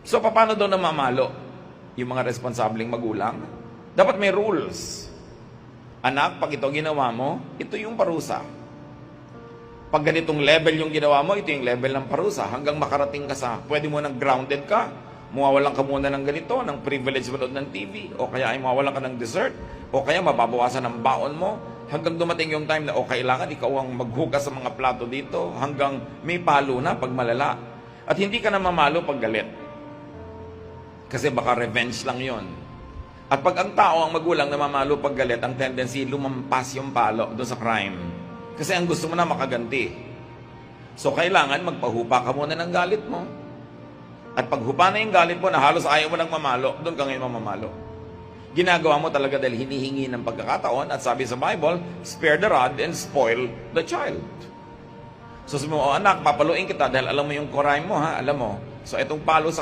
So, paano daw namamalo yung mga responsableng magulang? Dapat may rules. Anak, pag ito ginawa mo, ito yung parusa. Pag ganitong level yung ginawa mo, ito yung level ng parusa. Hanggang makarating ka sa, pwede mo nang grounded ka, mawawalan ka muna ng ganito, ng privilege manood ng TV, o kaya ay mawawalan ka ng dessert, o kaya mababawasan ng baon mo, hanggang dumating yung time na, o kailangan ikaw ang maghugas sa mga plato dito, hanggang may palo na pag malala. At hindi ka na mamalo pag galit. Kasi baka revenge lang yon. At pag ang tao, ang magulang na mamalo pag galit, ang tendency, lumampas yung palo doon sa crime. Kasi ang gusto mo na makaganti. So, kailangan magpahupa ka muna ng galit mo. At pag hupa na yung galit mo na halos ayaw mo nang mamalo, doon ka ngayon mamamalo. Ginagawa mo talaga dahil hinihingi ng pagkakataon at sabi sa Bible, spare the rod and spoil the child. So sabi mo, anak, papaluin kita dahil alam mo yung crime mo, ha? Alam mo. So, itong palo sa